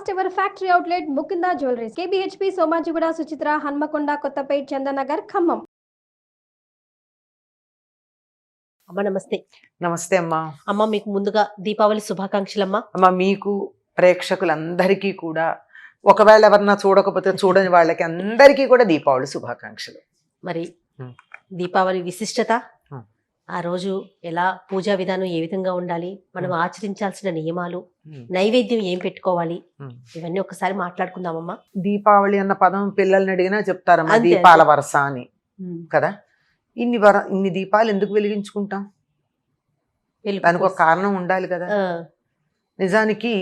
First ever factory outlet Mukunda jewelleries KBHP Somajiguda Suchitra Hanamkonda Kothapet Chandanagar Khammam. అమ్మ నమస్తే. నమస్తే అమ్మా. అమ్మ మీకు ముందుగా దీపావళి శుభాకాంక్షలమ్మా. అమ్మా మీకు ప్రేక్షకులందరికీ కూడా, ఒకవేళ ఎవరన్నా చూడకపోతే చూడని వాళ్ళకి అందరికీ కూడా దీపావళి శుభాకాంక్షలు. మరి దీపావళి విశిష్టత, ఆ రోజు ఎలా పూజా విధానం ఏ విధంగా ఉండాలి, మనం ఆచరించాల్సిన నియమాలు, నైవేద్యం ఏం పెట్టుకోవాలి, ఇవన్నీ ఒకసారి మాట్లాడుకుందామమ్మా. దీపావళి అన్న పదం పిల్లల్ని అడిగినా చెప్తారమ్మా, అంతే, దీపాల వరస అని కదా. ఇన్ని దీపాలు ఎందుకు వెలిగించుకుంటాం? దానికి ఒక కారణం ఉండాలి కదా. నిజానికి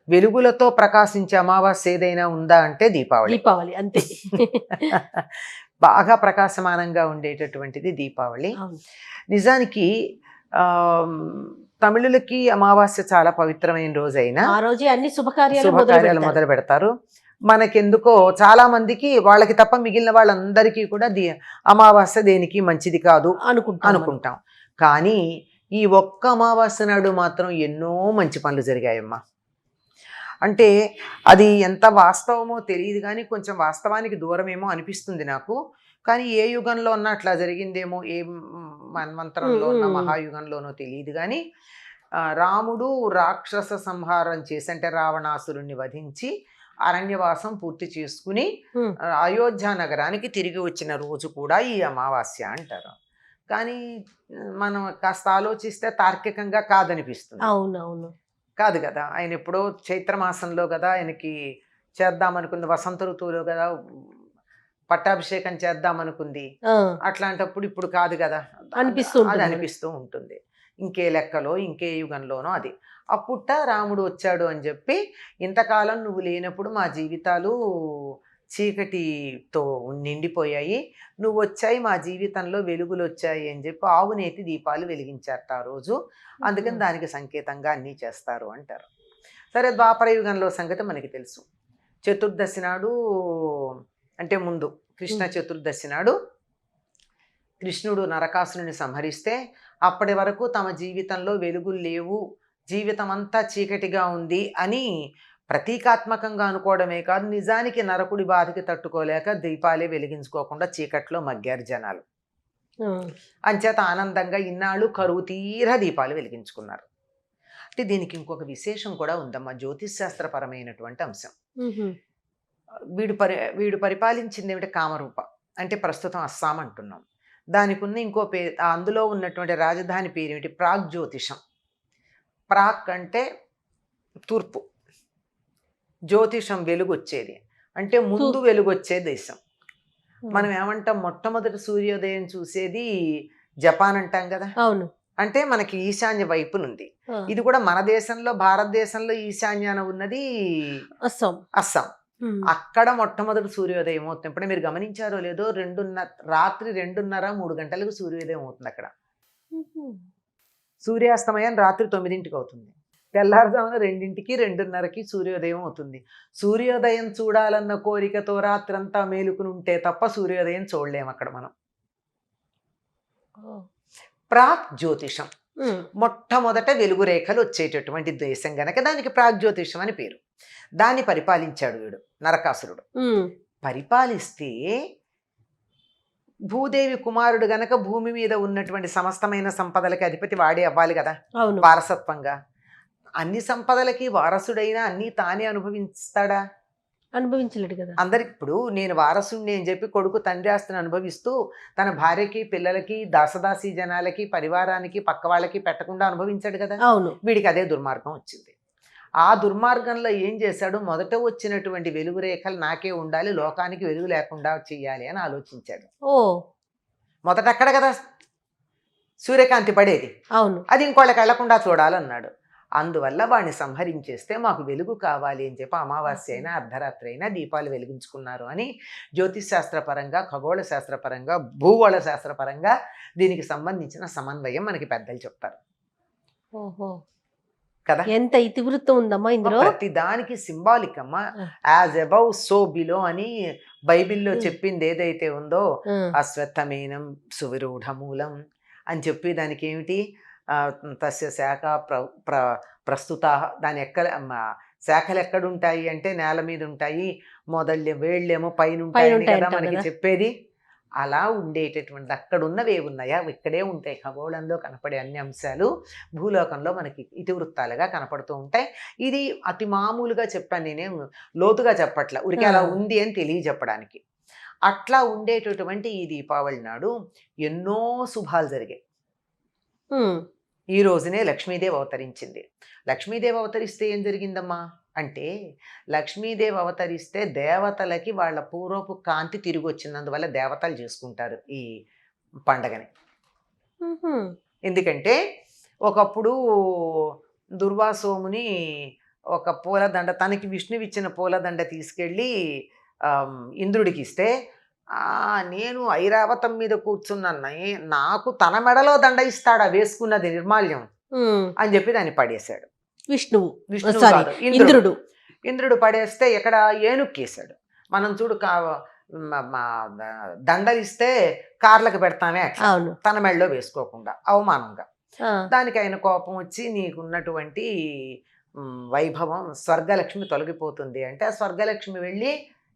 వెలుగులతో ప్రకాశించే అమావాస్య ఏదైనా ఉందా అంటే దీపావళి. దీపావళి అంతే. బాగా ప్రకాశమానంగా ఉండేటటువంటిది దీపావళి. నిజానికి తమిళులకి అమావాస్య చాలా పవిత్రమైన రోజైనా ఆ రోజే అన్ని శుభకార్యాలు మొదలు పెడతారు. మనకెందుకో చాలా మందికి, వాళ్ళకి తప్ప మిగిలిన వాళ్ళందరికీ కూడా అమావాస్య దేనికి మంచిది కాదు అనుకుంటాం. కానీ ఈ ఒక్క అమావాస్య నాడు మాత్రం ఎన్నో మంచి పనులు జరిగాయమ్మా. అంటే అది ఎంత వాస్తవమో తెలియదు, కానీ కొంచెం వాస్తవానికి దూరమేమో అనిపిస్తుంది నాకు. కానీ ఏ యుగంలో ఉన్నా అట్లా జరిగిందేమో, ఏ మన్వంతరంలో ఉన్న మహాయుగంలోనో తెలియదు. కానీ రాముడు రాక్షస సంహారం చేసి, అంటే రావణాసురుణ్ణి వధించి అరణ్యవాసం పూర్తి చేసుకుని అయోధ్య నగరానికి తిరిగి వచ్చిన రోజు కూడా ఈ అమావాస్య అంటారు. కానీ మనం కాస్త ఆలోచిస్తే తార్కికంగా కాదనిపిస్తుంది. అవునవును, కాదు కదా. ఆయన ఎప్పుడో చైత్రమాసంలో కదా ఆయనకి చేద్దామనుకుంది, వసంత ఋతువులో కదా పట్టాభిషేకం చేద్దామనుకుంది. అట్లాంటప్పుడు ఇప్పుడు కాదు కదా అది అనిపిస్తూ ఉంటుంది. ఇంకే లెక్కలో ఇంకే యుగంలోనో అది అప్పుట రాముడు వచ్చాడు అని చెప్పి, ఇంతకాలం నువ్వు లేనప్పుడు మా జీవితాలు చీకటితో నిండిపోయాయి, నువ్వు వచ్చాయి మా జీవితంలో వెలుగులు వచ్చాయి అని చెప్పి ఆవునేతి దీపాలు వెలిగించారట ఆ రోజు. అందుకని దానికి సంకేతంగా అన్నీ చేస్తారు అంటారు. సరే, ద్వాపర యుగంలో సంగతి మనకి తెలుసు. చతుర్దశి నాడు, అంటే ముందు కృష్ణ చతుర్దశి నాడు కృష్ణుడు నరకాసురుని సంహరిస్తే, అప్పటి వరకు తమ జీవితంలో వెలుగులు లేవు, జీవితం అంతా చీకటిగా ఉంది అని ప్రతీకాత్మకంగా అనుకోవడమే కాదు, నిజానికి నరకుడి బాధకి తట్టుకోలేక దీపాలే వెలిగించుకోకుండా చీకట్లో మగ్గారు జనాలు. అంచేత ఆనందంగా ఇన్నాళ్ళు కరువు తీరా దీపాలు వెలిగించుకున్నారు. అంటే దీనికి ఇంకొక విశేషం కూడా ఉందమ్మా, జ్యోతిశాస్త్రపరమైనటువంటి అంశం. వీడు పరిపాలించింది ఏమిటి? కామరూప, అంటే ప్రస్తుతం అస్సాం అంటున్నాం. దానికి ఉన్న ఇంకో పేరు, అందులో ఉన్నటువంటి రాజధాని పేరు ఏమిటి? ప్రాగ్ జ్యోతిషం. ప్రాక్ అంటే తూర్పు, జ్యోతిషం వెలుగు వచ్చేది, అంటే ముందు వెలుగు వచ్చే దేశం. మనం ఏమంటాం, మొట్టమొదటి సూర్యోదయం చూసేది జపాన్ అంటాం కదా. అవును, అంటే మనకి ఈశాన్య వైపునుంది. ఇది కూడా మన దేశంలో, భారతదేశంలో ఈశాన్యాన ఉన్నది అస్సాం. అక్కడ మొట్టమొదటి సూర్యోదయం అవుతుంది. ఇప్పుడే మీరు గమనించారో లేదో, రాత్రి 2:30-3 గంటలకు సూర్యోదయం అవుతుంది అక్కడ. సూర్యాస్తమయం రాత్రి 9ంటికి అవుతుంది. తెల్లారుజామున 2ంటికి 2:30కి సూర్యోదయం అవుతుంది. సూర్యోదయం చూడాలన్న కోరికతో రాత్రంతా మేలుకుని ఉంటే తప్ప సూర్యోదయం చూడలేము అక్కడ మనం. ప్రాగ్ జ్యోతిషం మొట్టమొదట వెలుగు రేఖలు వచ్చేటటువంటి దేశం గనక దానికి ప్రాగ్ జ్యోతిషం అని పేరు. దాన్ని పరిపాలించాడు వీడు నరకాసురుడు. పరిపాలిస్తే భూదేవి కుమారుడు గనక భూమి మీద ఉన్నటువంటి సమస్తమైన సంపదలకి అధిపతి వాడే అవ్వాలి కదా వారసత్వంగా. అన్ని సంపదలకి వారసుడైనా అన్నీ తానే అనుభవిస్తాడా? అనుభవించలేడు కదా. అందరికి ఇప్పుడు నేను వారసుడిని అని చెప్పి కొడుకు తండ్రి ఆస్తిని అనుభవిస్తూ తన భార్యకి, పిల్లలకి, దాసదాసీ జనాలకి, పరివారానికి, పక్క వాళ్ళకి పెట్టకుండా అనుభవించాడు కదా. అవును, వీడికి అదే దుర్మార్గం వచ్చింది. ఆ దుర్మార్గంలో ఏం చేశాడు? మొదట వచ్చినటువంటి వెలుగు రేఖలు నాకే ఉండాలి, లోకానికి వెలుగు లేకుండా చెయ్యాలి అని ఆలోచించాడు. మొదట అక్కడ కదా సూర్యకాంతి పడేది, అవును, అది ఇంకోళ్ళకి వెళ్లకుండా చూడాలన్నాడు. అందువల్ల వాడిని సంహరించేస్తే మాకు వెలుగు కావాలి అని చెప్పి అమావాస్య అయినా అర్ధరాత్రి అయినా దీపాలు వెలిగించుకున్నారు అని జ్యోతిష్ శాస్త్రపరంగా, ఖగోళ శాస్త్రపరంగా, భూగోళ శాస్త్రపరంగా దీనికి సంబంధించిన సమన్వయం మనకి పెద్దలు చెప్తారు కదా. ఎంత ఇతివృత్తం ఉందమ్మా ఇందులో. ప్రతి దానికి సింబాలిక్ అమ్మా. యాజ్ అబౌవ్ సో బిలో అని బైబిల్లో చెప్పింది ఏదైతే ఉందో, అశ్వత్థమేనం సువిరూఢమూలం అని చెప్పి దానికి ఏమిటి తస్య శాఖ ప్రస్తుత, దాని శాఖలు ఎక్కడుంటాయి అంటే నేల మీద ఉంటాయి, వేళ్ళేమో పైన పైన ఉంటాయని ఉంటాయి కదా అంటాం మనకి కదా. చెప్పేది. అలా ఉండేటటువంటి అక్కడ ఉన్నవి ఏమున్నాయా ఇక్కడే ఉంటాయి. ఖగోళంలో కనపడే అన్ని అంశాలు భూలోకంలో మనకి ఇతివృత్తాలుగా కనపడుతూ ఉంటాయి. ఇది అతి మామూలుగా చెప్పాను, నేనేం లోతుగా చెప్పట్ల, ఊరికే అలా ఉంది అని తెలియజెప్పడానికి. అట్లా ఉండేటటువంటి ఈ దీపావళి నాడు ఎన్నో శుభాలు జరిగాయి. ఈ రోజునే లక్ష్మీదేవి అవతరించింది. లక్ష్మీదేవి అవతరిస్తే ఏం జరిగిందమ్మా అంటే, లక్ష్మీదేవి అవతరిస్తే దేవతలకి వాళ్ళ పూర్వపు కాంతి తిరిగి వచ్చినందువల్ల దేవతలు చేసుకుంటారు ఈ పండగని. ఎందుకంటే ఒకప్పుడు దుర్వాసోముని ఒక పూలదండ, తనకి విష్ణువు ఇచ్చిన పూలదండ తీసుకెళ్ళి ఇంద్రుడికి ఇస్తే, నేను ఐరావతం మీద కూర్చున్నాను, నాకు తన మెడలో దండ ఇస్తాడా వేసుకున్నది నిర్మాల్యం అని చెప్పి దాన్ని పడేశాడు. విష్ణువు కాదు, ఇంద్రుడు పడేస్తే ఇక్కడ ఏనుక్కేశాడు. మనం చూడు దండలు ఇస్తే కార్లకు పెడతామే అట్లా తన మెడలో వేసుకోకుండా అవమానంగా. దానికి ఆయన కోపం వచ్చి, నీకున్నటువంటి వైభవం స్వర్గలక్ష్మి తొలగిపోతుంది అంటే ఆ స్వర్గలక్ష్మి వెళ్ళి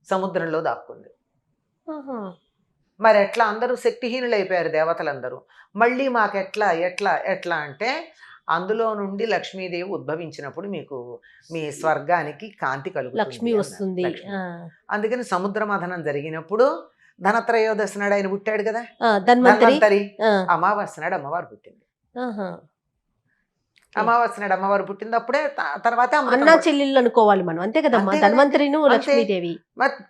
సముద్రంలో దాక్కుంది. మరి ఎట్లా అందరూ శక్తిహీనులు అయిపోయారు దేవతలందరూ. మళ్ళీ మాకు ఎట్లా ఎట్లా ఎట్లా అంటే, అందులో నుండి లక్ష్మీదేవి ఉద్భవించినప్పుడు మీకు మీ స్వర్గానికి కాంతి కలుగుతుంది, లక్ష్మి వస్తుంది. అందుకని సముద్ర మథనం జరిగినప్పుడు ధనత్రయోదశి నాడు ఆయన పుట్టాడు కదా, ధన్వంతరి. అమావాస్య నాడు అమ్మవారు పుట్టింది. అమావాస్య నాడు అమ్మవారు పుట్టినప్పుడే తర్వాత అన్నా చెల్లెళ్ళు అనుకోవాలి మనం, అంతే కదమ్మా. ధన్వంతరిను లక్ష్మీదేవి,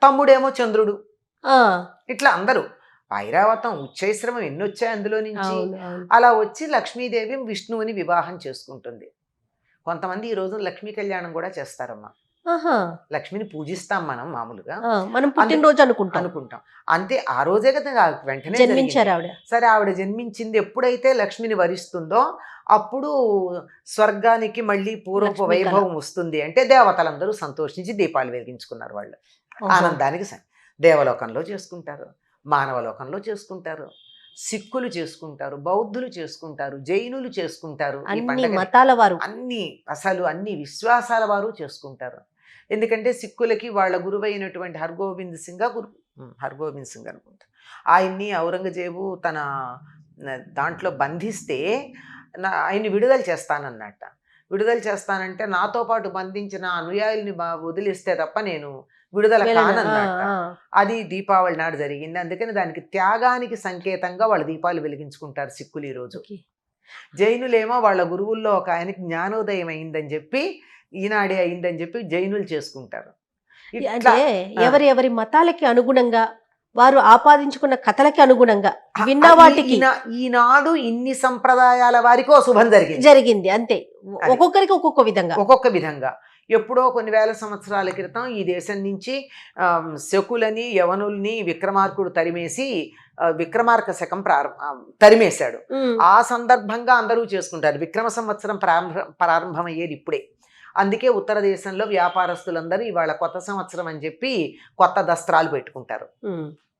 తమ్ముడేమో చంద్రుడు, ఇట్లా అందరూ ఐరావతం ఉచ్చైశ్రమం ఎన్ని వచ్చాయి అందులో నుంచి. అలా వచ్చి లక్ష్మీదేవి విష్ణువుని వివాహం చేసుకుంటుంది. కొంతమంది ఈ రోజు లక్ష్మీ కళ్యాణం కూడా చేస్తారమ్మా. లక్ష్మిని పూజిస్తాం మనం మామూలుగా, మనం పుట్టినరోజు అనుకుంటాం అంతే. ఆ రోజే కదా వెంటనే జన్మించారు ఆవిడ. సరే, ఆవిడ జన్మించింది ఎప్పుడైతే లక్ష్మిని వరిస్తుందో అప్పుడు స్వర్గానికి మళ్ళీ పూర్వపు వైభవం వస్తుంది అంటే దేవతలందరూ సంతోషించి దీపాలు వెలిగించుకున్నారు. వాళ్ళు ఆనందానికి దేవలోకంలో చేసుకుంటారు, మానవలోకంలో చేసుకుంటారు, సిక్కులు చేసుకుంటారు, బౌద్ధులు చేసుకుంటారు, జైనులు చేసుకుంటారు. అన్ని మతాల వారు, అన్ని విశ్వాసాల వారు చేసుకుంటారు. ఎందుకంటే సిక్కులకి వాళ్ళ గురువైనటువంటి హర్గోబింద్ సింగ్ అనుకుంటా, ఆయన్ని ఔరంగజేబు తన దాంట్లో బంధిస్తే ఆయన్ని విడుదల చేస్తానన్నట్ట. విడుదల చేస్తానంటే నాతో పాటు బంధించిన అనుయాయుల్ని వదిలిస్తే తప్ప నేను విడుదల కానన్నట్ట. అది దీపావళి నాడు జరిగింది. అందుకని దానికి త్యాగానికి సంకేతంగా వాళ్ళు దీపాలు వెలిగించుకుంటారు సిక్కులు ఈ రోజు. జైనులేమో వాళ్ళ గురువుల్లో ఒక ఆయనకి జ్ఞానోదయం అయిందని చెప్పి, ఈనాడే అయిందని చెప్పి జైనులు చేసుకుంటారు. అంటే ఎవరి మతాలకి అనుగుణంగా, వారు ఆపాదించుకున్న కథలకి అనుగుణంగా విన్న వాటికి ఈనాడు ఇన్ని సంప్రదాయాల వారికో శుభం జరిగింది. అంతే, ఒక్కొక్కరికి ఒక్కొక్క విధంగా. ఎప్పుడో కొన్ని వేల సంవత్సరాల క్రితం ఈ దేశం నుంచి శకులని యవనుల్ని విక్రమార్కుడు తరిమేసి విక్రమార్క శకం తరిమేశాడు. ఆ సందర్భంగా అందరూ చేసుకుంటారు. విక్రమ సంవత్సరం ప్రారంభమయ్యేది ఇప్పుడే. అందుకే ఉత్తర దేశంలో వ్యాపారస్తులందరూ ఇవాళ కొత్త సంవత్సరం అని చెప్పి కొత్త దస్త్రాలు పెట్టుకుంటారు.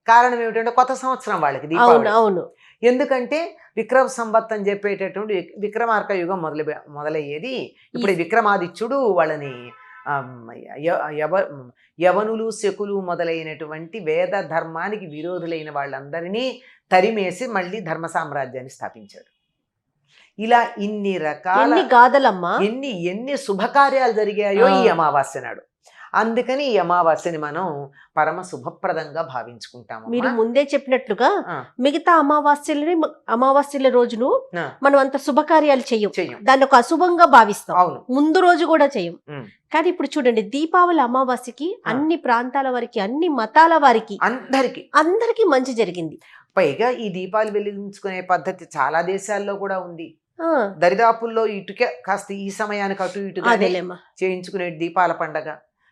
కారణం ఏమిటంటే కొత్త సంవత్సరం వాళ్ళకి దీపావళి. ఎందుకంటే విక్రమ సంవత్ అని చెప్పేటటువంటి విక్రమార్క యుగం మొదలయ్యేది. ఇప్పుడు విక్రమాదిత్యుడు వాళ్ళని యవనులు శకులు మొదలైనటువంటి వేద ధర్మానికి విరోధులైన వాళ్ళందరినీ తరిమేసి మళ్ళీ ధర్మ సామ్రాజ్యాన్ని స్థాపించాడు. ఇలా ఇన్ని రకాల గాథలమ్మా, ఎన్ని శుభకార్యాలు జరిగాయో ఈ అమావాస్య నాడు. అందుకని ఈ అమావాస్యని మనం పరమ శుభప్రదంగా భావించుకుంటాము. మీరు ముందే చెప్పినట్లుగా మిగతా అమావాస్యల రోజును మనం అంత శుభకార్యాలు చెయ్యం, దాన్ని ఒక అశుభంగా భావిస్తాం. ముందు రోజు కూడా చెయ్యం. కానీ ఇప్పుడు చూడండి, దీపావళి అమావాస్యకి అన్ని ప్రాంతాల వారికి, అన్ని మతాల వారికి, అందరికి మంచి జరిగింది. పైగా ఈ దీపాలు వెలిగించుకునే పద్ధతి చాలా దేశాల్లో కూడా ఉంది. దరిదాపుల్లో ఇటుకే కాస్త ఈ సమయానికి అటు ఇటుగా చేయించుకునే దీపాల పండగ.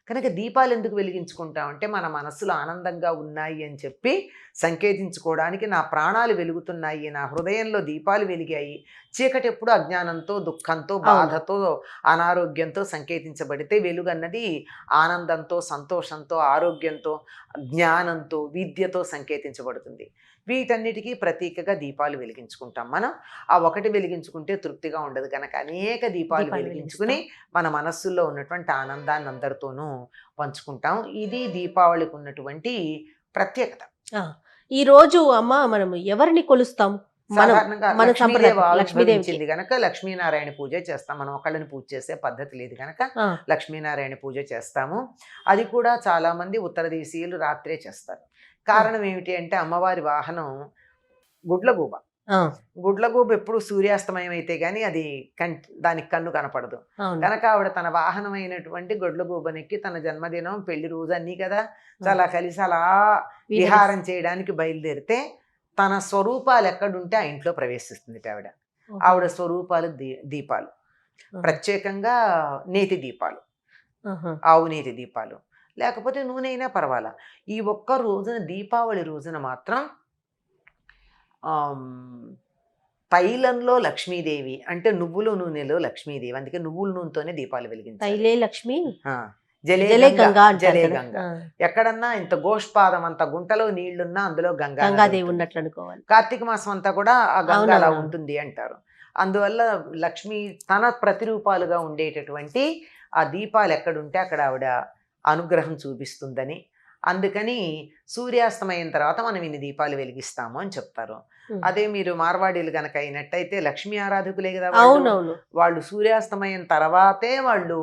కనుక దీపాలు ఎందుకు వెలిగించుకుంటామంటే మన మనస్సులు ఆనందంగా ఉన్నాయి అని చెప్పి సంకేతించుకోవడానికి, నా ప్రాణాలు వెలుగుతున్నాయి, నా హృదయంలో దీపాలు వెలిగాయి. చీకటి ఎప్పుడు అజ్ఞానంతో, దుఃఖంతో, బాధతో, అనారోగ్యంతో సంకేతించబడితే వెలుగన్నది ఆనందంతో, సంతోషంతో, ఆరోగ్యంతో, జ్ఞానంతో, విద్యతో సంకేతించబడుతుంది. వీటన్నిటికీ ప్రతీకగా దీపాలు వెలిగించుకుంటాం మనం. ఆ ఒకటి వెలిగించుకుంటే తృప్తిగా ఉండదు కనుక అనేక దీపాలు దీపాలు వెలిగించుకుని మన మనస్సుల్లో ఉన్నటువంటి ఆనందాన్ని అందరితోనూ పంచుకుంటాం. ఇది దీపావళికి ఉన్నటువంటి ప్రత్యేకత. ఈ రోజు అమ్మ మనం ఎవరిని కొలుస్తాం? మనం సాధారణంగా మన లక్ష్మీదేవి సంప్రదాయం లక్ష్మీదేవికి ఆవిర్భవించింది గనక లక్ష్మీనారాయణ పూజ చేస్తాం. మనం ఒకళ్ళని పూజ చేసే పద్ధతి లేదు కనుక ఆ, లక్ష్మీనారాయణ పూజ చేస్తాము. అది కూడా చాలా మంది ఉత్తర దేశీయులు రాత్రే చేస్తారు. కారణం ఏమిటి అంటే అమ్మవారి వాహనం గుడ్లగూబ. ఆ, గుడ్లగూబ ఎప్పుడు సూర్యాస్తమయం అయితే గానీ అది దానికి కన్ను కనపడదు అవును. కనుక ఆవిడ తన వాహనమైనటువంటి గొడ్లగూబనెక్కి తన జన్మదినం పెళ్లి రోజు అన్నీ కదా చాలా కలిసి అలా విహారం చేయడానికి బయలుదేరితే తన స్వరూపాలు ఎక్కడుంటే ఆ ఇంట్లో ప్రవేశిస్తుంది ఆవిడ. ఆవిడ స్వరూపాలు దీపాలు, ప్రత్యేకంగా నేతి దీపాలు, ఆహా. ఆవు నేతి దీపాలు, లేకపోతే నూనె అయినా పర్వాలా. ఈ ఒక్క రోజున దీపావళి రోజున మాత్రం తైలంలో లక్ష్మీదేవి అంటే నువ్వుల నూనెలో లక్ష్మీదేవి, అందుకే నువ్వుల నూనెతోనే దీపాలు వెలిగించాలి. తైలే లక్ష్మి జలే జలే గంగా, గంగా అంటారు జలే కదా. గంగా. ఎక్కడన్నా ఇంత గోష్పాదం అంత గుంటలో నీళ్లున్నా అందులో గంగా నది గంగాదేవి ఉంటుంది. ఉన్నట్లు అనుకోవాలి. కార్తీక మాసం అంతా కూడా ఆ గంగ అలా అవునవును. ఉంటుంది అంటారు. అందువల్ల లక్ష్మి తన ప్రతిరూపాలుగా ఉండేటటువంటి ఆ దీపాలు ఎక్కడుంటే అక్కడ ఆవిడ అనుగ్రహం చూపిస్తుందని, అందుకని సూర్యాస్తమయం తర్వాత మనం ఇన్ని దీపాలు వెలిగిస్తాము అని చెప్తారు. అదే మీరు మార్వాడీలు గనక అయినట్టయితే లక్ష్మీ ఆరాధకులే కదా వాళ్ళు. అవునవును. వాళ్ళు సూర్యాస్తమయం తర్వాతే వాళ్ళు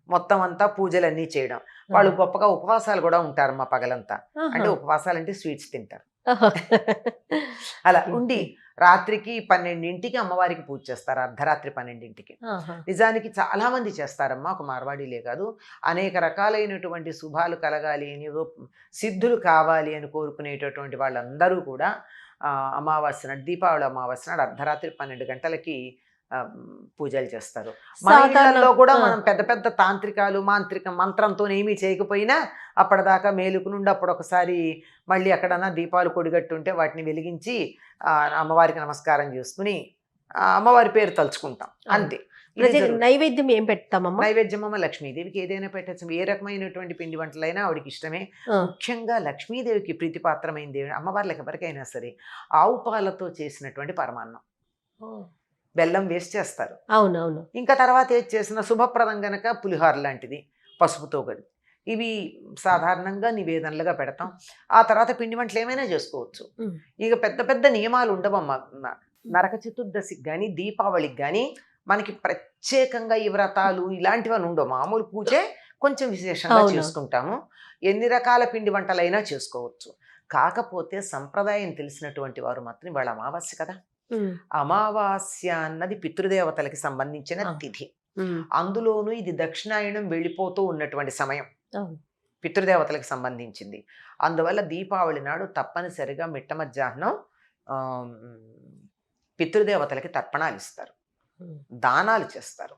మొత్తం అంతా పూజలన్నీ చేయడం. వాళ్ళు గొప్పగా ఉపవాసాలు కూడా ఉంటారు మా పగలంతా. అంటే ఉపవాసాలు అంటే స్వీట్స్ తింటారు. అలా ఉండి రాత్రికి 12ంటికి అమ్మవారికి పూజ చేస్తారు. అర్ధరాత్రి 12ంటికి. నిజానికి చాలా మంది చేస్తారమ్మా, ఒక మార్వాడీలే కాదు. అనేక రకాలైనటువంటి శుభాలు కలగాలి అని, సిద్ధులు కావాలి అని కోరుకునేటటువంటి వాళ్ళందరూ కూడా అమావాస్య నాడు, దీపావళి అమావాస్య నాడు అర్ధరాత్రి 12 గంటలకి పూజలు చేస్తారు. మన ఇళ్లలో కూడా మనం పెద్ద పెద్ద తాంత్రికాలు మంత్రంతో ఏమీ చేయకపోయినా అప్పటిదాకా మేలుకు నుండి అప్పుడు ఒకసారి మళ్ళీ ఎక్కడన్నా దీపాలు కొడిగట్టుంటే వాటిని వెలిగించి అమ్మవారికి నమస్కారం చేసుకుని అమ్మవారి పేరు తలుచుకుంటాం అంతే. నైవేద్యం ఏం పెడతామమ్మా? నైవేద్యమమ్మ లక్ష్మీదేవికి ఏదైనా పెట్టచ్చు. ఏ రకమైనటువంటి పిండి వంటలైనా ఆవిడకి ఇష్టమే. ముఖ్యంగా లక్ష్మీదేవికి ప్రీతిపాత్రమైంది అమ్మవార్లకు ఎవరికైనా సరే ఆవు పాలతో చేసినటువంటి పరమాన్నం, బెల్లం వేసి చేస్తారు. అవునవును. ఇంకా తర్వాత ఏది చేసిన శుభప్రదం గనక పులిహోర లాంటిది పసుపుతో గడి, ఇవి సాధారణంగా నివేదనలుగా పెడతాం. ఆ తర్వాత పిండి వంటలు ఏమైనా చేసుకోవచ్చు. ఇక పెద్ద పెద్ద నియమాలు ఉండవమ్మా. నరక చతుర్దశికి కానీ దీపావళికి కానీ మనకి ప్రత్యేకంగా ఈ వ్రతాలు ఇలాంటివన్నీ ఉండవు. మామూలు పూజే కొంచెం విశేషంగా చేసుకుంటాము. ఎన్ని రకాల పిండి వంటలైనా చేసుకోవచ్చు. కాకపోతే సంప్రదాయం తెలిసినటువంటి వారు మాత్రం వాళ్ళ అమావాస్య కదా, అమావాస్య అన్నది పితృదేవతలకి సంబంధించిన తిథి. అందులోనూ ఇది దక్షిణాయనం వెళ్ళిపోతూ ఉన్నటువంటి సమయం, పితృదేవతలకు సంబంధించింది. అందువల్ల దీపావళి నాడు తప్పనిసరిగా మిట్ట మధ్యాహ్నం పితృదేవతలకి తర్పణాలు ఇస్తారు, దానాలు చేస్తారు.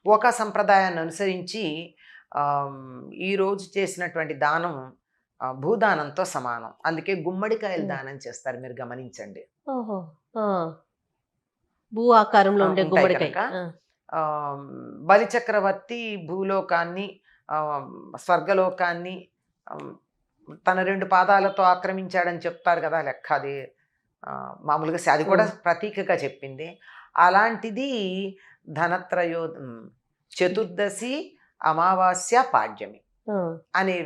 ఒక సంప్రదాయాన్ని అనుసరించి ఈరోజు చేసినటువంటి దానం భూదానంతో సమానం. అందుకే గుమ్మడికాయలు దానం చేస్తారు, మీరు గమనించండి. భూ ఆకారంలో ఉండే గుమ్మడికాయ. బలిచక్రవర్తి భూలోకాన్ని స్వర్గలోకాన్ని తన 2 పాదాలతో ఆక్రమించాడని చెప్తారు కదా లెక్క. అది మామూలుగా అది కూడా ప్రతీకగా చెప్పింది. అలాంటిది ధనత్రయో చతుర్దశి అమావాస్య పాడ్యమి అనే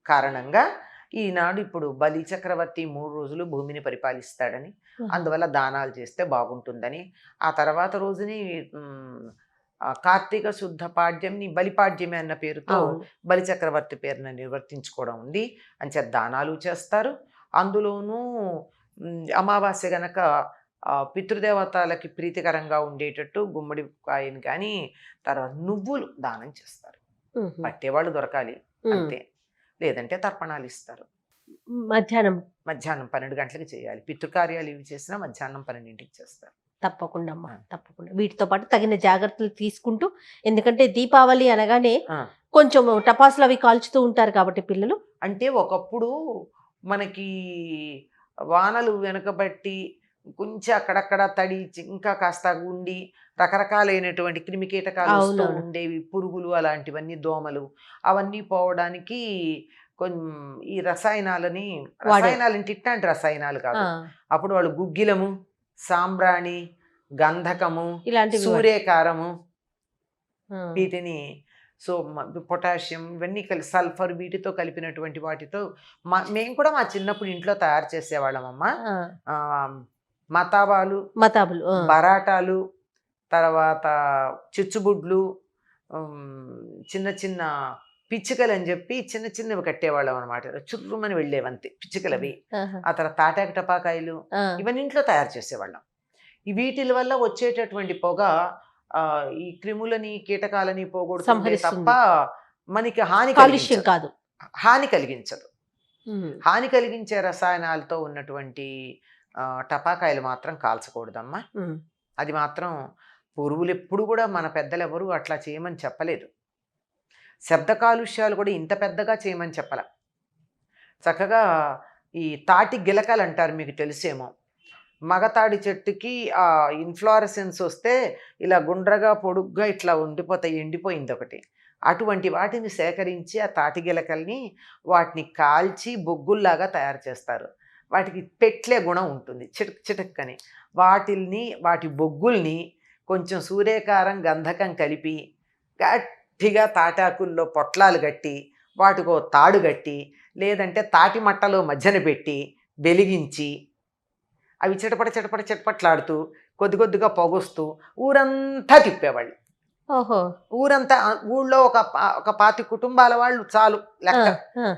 కారణంగా ఈనాడు ఇప్పుడు బలి చక్రవర్తి 3 రోజులు భూమిని పరిపాలిస్తాడని, అందువల్ల దానాలు చేస్తే బాగుంటుందని, ఆ తర్వాత రోజుని కార్తీక శుద్ధ పాడ్యంని బలిపాడ్యమి అన్న పేరుతో బలి చక్రవర్తి పేరున నిర్వర్తించుకోవడం ఉంది. అంచేత దానాలు చేస్తారు. అందులోనూ అమావాస్య గనక పితృదేవతలకి ప్రీతికరంగా ఉండేటట్టు గుమ్మడి కాయని కానీ తర్వాత నువ్వులు దానం చేస్తారు. పట్టేవాళ్ళు దొరకాలి అంతే, లేదంటే తర్పణాలు ఇస్తారు. మధ్యాహ్నం 12 గంటలకు చేయాలి. పితృకార్యాలు ఇవి చేసినా మధ్యాహ్నం 12ంటికి చేస్తారు. తప్పకుండా అమ్మా, తప్పకుండా. వీటితో పాటు తగిన జాగ్రత్తలు తీసుకుంటూ, ఎందుకంటే దీపావళి అనగానే కొంచెం టపాసులు అవి కాల్చుతూ ఉంటారు కాబట్టి పిల్లలు. అంటే ఒకప్పుడు మనకి వానలు వెనకబట్టి కొంచెం అక్కడక్కడ తడి ఇంకా కాస్త ఉండి రకరకాలైనటువంటి క్రిమికీటకాలు వస్తూ ఉండేవి, పురుగులు అలాంటివన్నీ, దోమలు అవన్నీ పోవడానికి కొంచెం ఈ రసాయనాలని ఇట్లాంటి రసాయనాలు కాదు. అప్పుడు వాళ్ళు గుగ్గిలము, సాంబ్రాణి, గంధకము, ఇలాంటివి సూర్యకారము, వీటిని పొటాషియం ఇవన్నీ సల్ఫర్ వీటితో కలిపినటువంటి వాటితో మేము కూడా మా చిన్నప్పుడు ఇంట్లో తయారు చేసేవాళ్ళం అమ్మ. మతాబులు, బరాటాలు, తర్వాత చిచ్చుబుడ్లు, చిన్న చిన్న పిచ్చుకలు అని చెప్పి చిన్న చిన్నవి కట్టేవాళ్ళం అనమాట. చుర్రుమని వెళ్ళేవంతే పిచ్చుకలవి. ఆ తర్వాత తాటాకు టపాకాయలు ఇవన్నీ ఇంట్లో తయారు చేసేవాళ్ళం. వీటి వల్ల వచ్చేటటువంటి పొగ ఈ క్రిములని కీటకాలని పోగొడుతుంది తప్ప మనకి హాని కలిగించదు. హాని కలిగించే రసాయనాలతో ఉన్నటువంటి టపాకాయలు మాత్రం కాల్చకూడదమ్మా. అది మాత్రం పూర్వులు ఎప్పుడు కూడా మన పెద్దలు ఎవరు అట్లా చేయమని చెప్పలేదు. శబ్ద కాలుష్యాలు కూడా ఇంత పెద్దగా చేయమని చెప్పాల. చక్కగా ఈ తాటి గిలకలు అంటారు, మీకు తెలిసేమో. మగతాడి చెట్టుకి ఆ ఇన్ఫ్లోరసెన్స్ వస్తే ఇలా గుండ్రగా పొడుగ్గా ఇట్లా ఉండిపోతాయి, ఎండిపోయింది ఒకటి. అటువంటి వాటిని సేకరించి ఆ తాటి గిలకల్ని వాటిని కాల్చి బొగ్గుల్లాగా తయారు చేస్తారు. వాటికి పెట్లే గుణం ఉంటుంది, చిటక్ చిటక్కని. వాటి బొగ్గుల్ని కొంచెం సూర్యకారం, గంధకం కలిపి గట్టిగా తాటాకుల్లో పొట్లాలు కట్టి వాటికో తాడు కట్టి లేదంటే తాటి మట్టలో మధ్యన పెట్టి వెలిగించి అవి చిటపట్లాడుతూ కొద్ది కొద్దిగా పొగొస్తూ ఊరంతా తిప్పేవాళ్ళు. ఊరంతా ఊళ్ళో ఒక 25 కుటుంబాల వాళ్ళు చాలు లెక్క.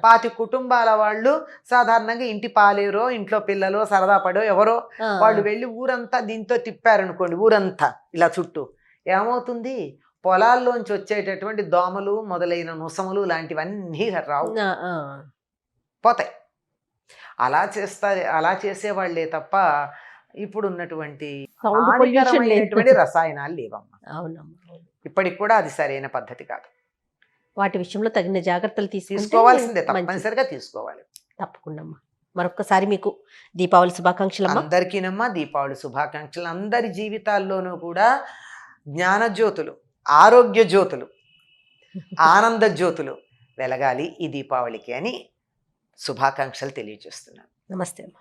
25 కుటుంబాల వాళ్ళు సాధారణంగా ఇంటి పాలేరో ఇంట్లో పిల్లలో సరదా పడో ఎవరో వాళ్ళు వెళ్ళి ఊరంతా దీంతో తిప్పారనుకోండి, ఊరంతా ఇలా చుట్టూ ఏమవుతుంది, పొలాల్లోంచి వచ్చేటటువంటి దోమలు మొదలైన నుసములు లాంటివన్నీ రావు, పోతాయి. అలా చేసేవాళ్లే తప్ప ఇప్పుడు ఉన్నటువంటి రసాయనాలు లేవమ్మా. ఇప్పటికి కూడా అది సరైన పద్ధతి కాదు. వాటి విషయంలో తగిన జాగ్రత్తలు తీసుకోవాల్సిందే, తప్పనిసరిగా తీసుకోవాలి. తప్పకుండా. మరొకసారి మీకు దీపావళి శుభాకాంక్షలు. అందరికీనమ్మా దీపావళి శుభాకాంక్షలు. అందరి జీవితాల్లోనూ కూడా జ్ఞానజ్యోతులు, ఆరోగ్య జ్యోతులు, ఆనంద జ్యోతులు వెలగాలి ఈ దీపావళికి అని శుభాకాంక్షలు తెలియజేస్తున్నాను. నమస్తే అమ్మా.